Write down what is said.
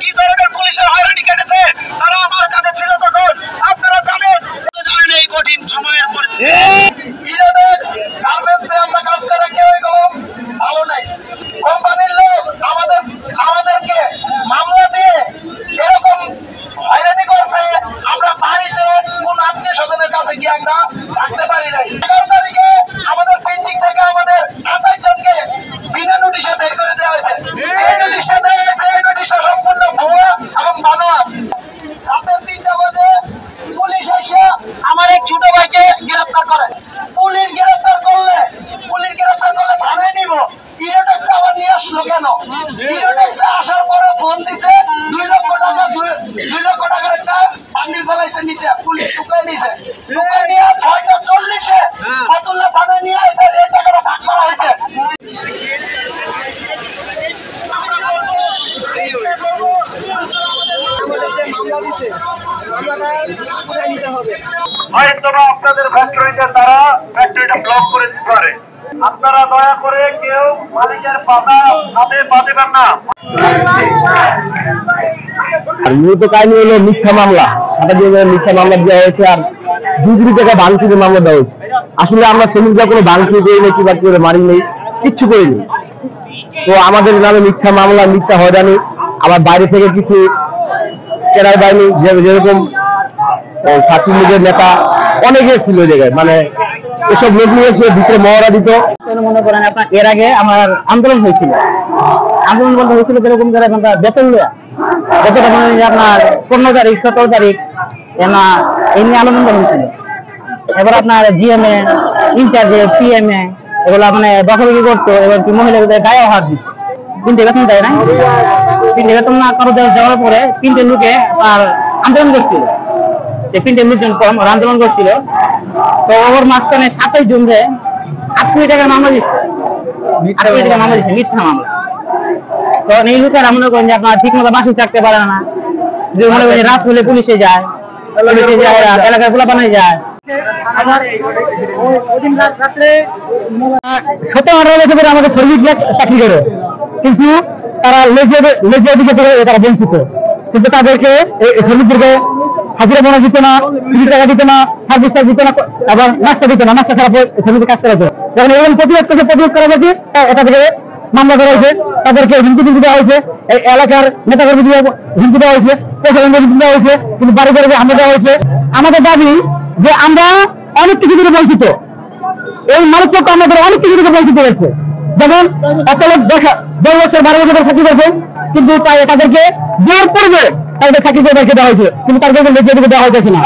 কি ধরনের পুলিশের হয়রানি কেটেছে তারা আমার কাছে ছিল তখন আপনারা জানেন এই কঠিন সময়ের আমরা কাজ করে কেউ ভালো নাই। কোম্পানির লোক আমাদেরকে মামলা দিয়ে এরকম হয়রানি করবে, আমরা বাড়িতে কোন আত্মীয় স্বজনের কাছে গিয়ে আমরা রাখতে পারি নাই। 11 তারিখে আমাদের প্রিন্টিং থেকে আমাদের 28 জনকে বিনা নোটিশে বের করে দেওয়া হয়েছে। এই নোটিশটা দেওয়া হয়েছে, এই নোটিশটা সম্পূর্ণ ভুয়া এবং বানোয়া। রাতের 3টা বাজে পুলিশ এসে আমার এক ছোট ভাইকে গ্রেফতার করে। পুলিশ গ্রেফতার করলে থানায় নিব, ইরোটেক্সে আবার নিয়ে আসলো কেন? ইরোটেক্সে আসার পরে ফোন দিছে 2 লক্ষ টাকার একটা বান্ডিল ফেলাইছে নিচে, পুলিশ ঢুকাই নিছে। ঢুকাই নিয়ে 6:40-এ ফতুল্লা থানায় নিয়ে এই টাকাটা ভাগ করা হয়েছে। হয়তো আপনাদের ফ্যাক্টরিতে তারা ফ্যাক্টরিটা ব্লক করে দিতে পারে। আপনারা দয়া করে কেউ মালিকের পাতা হাতে বাঁধবেন না। মূলত কাহিনী হলো মিথ্যা মামলা, মিথ্যা মামলা দেওয়া হয়েছে আর 2 কোটি টাকা ভাঙচুরের মামলা দেওয়া হয়েছে। আসলে আমরা শ্রমিকরা কোনো ভাঙচুর করিনি, কিংবা করে মারি নেই, কিচ্ছু করিনি। তো আমাদের নামে মিথ্যা মামলা, মিথ্যা হয়রানি। আবার বাইরে থেকে কিছু কেরার বাহিনী যেরকম ছাত্রলীগের নেতা অনেকে ছিল জায়গায়, মানে এসব লোক নিয়ে এসে ভিতরে মহড়া দিত। মনে করেন আপনার এর আগে আমার আন্দোলন হয়েছিল, যেরকম বেতন দেওয়া আপনার 15 তারিখ 17 তারিখ এমনি আন্দোলন হয়েছিল। এবার আপনার জিএমএ ইনচার্জে পিএমএ এগুলো মানে বকাবকি করতো, এবার কি মহিলাদের গায়ে হাত দিত। 3টে বেতন দেয় না, 3টে বেতন না করে যাওয়ার পরে 3টে লোকে আপনার আন্দোলন করছিল, 3টে লোকজন আন্দোলন করছিল। তো ওর মাঝখানে 27 জনকে 8 কোটি টাকার মামলা দিচ্ছে, 8 কোটি টাকার মামলা দিচ্ছে, মিথ্যা মামলা। তো এই লোকেরা মনে করেন যে আপনার ঠিক মতো বাসি থাকতে পারে না, যে মনে করেন রাত হলে পুলিশে যায়, এলাকায় গোলা বানায় যায়। 17-18 বছর ধরে আমাদের শ্রমিক চাকরি করে, কিন্তু তারা লেজিয়া দিকে তারা বঞ্চিত। কিন্তু তাদেরকে শ্রমিকদেরকে হাজিরা বোনা দিত না, ছুটি টাকা দিত না, সার্ভিস চার্জ দিত না, আবার নাস্তা দিত না, নাস্তা ছাড়া শ্রমিকদের কাজ করা হতো। যখন এরকম প্রতিরোধ করা হয়েছে, তাদেরকে মামলা করা হয়েছে, তাদেরকে হুমকি দেওয়া হয়েছে, এলাকার নেতাকর্মী হুমকি দেওয়া হয়েছে, প্রশাসনকে হুমকি দেওয়া হয়েছে, কিন্তু বাড়ি বাড়ি হামলা দেওয়া হয়েছে। আমাদের দাবি যে আমরা অনেক কিছু থেকে বঞ্চিত, এই মালিক পক্ষ আমাদের অনেক কিছু থেকে বঞ্চিত হয়েছে। যেমন একটা লোক 10 বছর 12 বছর চাকরি করেছে, কিন্তু তাদেরকে জোর করবে তাদের চাকরি করে দেওয়া হয়েছে, কিন্তু তাদেরকে দেওয়া হয়েছে না।